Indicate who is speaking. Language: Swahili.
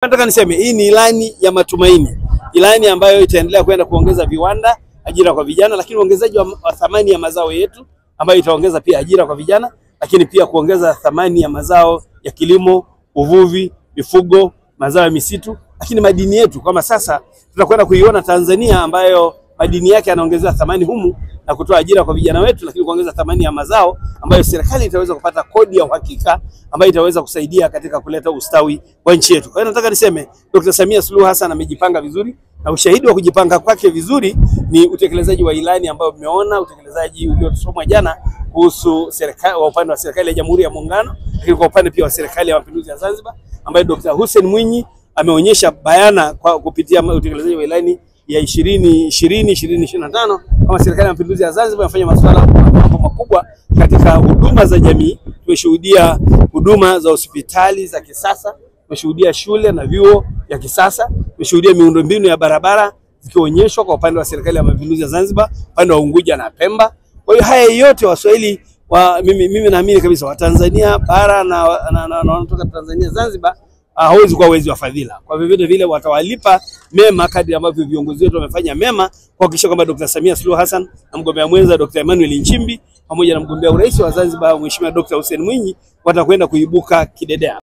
Speaker 1: Nataka niseme hii ni ilani ya matumaini. Ilani ambayo itaendelea kwenda kuongeza viwanda, ajira kwa vijana, lakini uongezaji wa thamani ya mazao yetu ambayo itaongeza pia ajira kwa vijana, lakini pia kuongeza thamani ya mazao ya kilimo, uvuvi, mifugo, mazao ya misitu, lakini madini yetu. Kama sasa tutakwenda kuiona Tanzania ambayo madini yake yanaongezea thamani humu na kutoa ajira kwa vijana wetu, lakini kuongeza thamani ya mazao ambayo serikali itaweza kupata kodi ya uhakika ambayo itaweza kusaidia katika kuleta ustawi wa nchi yetu. Kwa hiyo nataka niseme Dr. Samia Suluhu Hassan amejipanga vizuri, na ushahidi wa kujipanga kwake vizuri ni utekelezaji wa ilani ambayo umeona utekelezaji uliosomwa jana kuhusu serikali wa upande wa serikali ya Jamhuri ya Muungano, lakini kwa upande pia wa serikali ya Mapinduzi ya Zanzibar ambayo Dr. Hussein Mwinyi ameonyesha bayana kwa kupitia utekelezaji wa ilani ya 2025 kama serikali ya Mapinduzi ya Zanzibar inafanya masuala makubwa katika huduma za jamii. Tumeshuhudia huduma za hospitali za kisasa, tumeshuhudia shule na vyuo ya kisasa, tumeshuhudia miundombinu ya barabara zikionyeshwa kwa upande wa serikali ya Mapinduzi ya Zanzibar, upande wa Unguja na Pemba. Kwa hiyo haya yote Waswahili mimi naamini kabisa Watanzania bara na wanatoka Tanzania Zanzibar hawezi kuwa wezi wa fadhila. Kwa vivyo vile watawalipa mema kadri ambavyo viongozi wetu wamefanya mema kuhakikisha kwamba Dr. Samia Suluhu Hassan na mgombea mwenza Dr. Emmanuel Nchimbi pamoja na mgombea urais wa Zanzibar Mheshimiwa Dr. Hussein Mwinyi watakwenda kuibuka kidedea.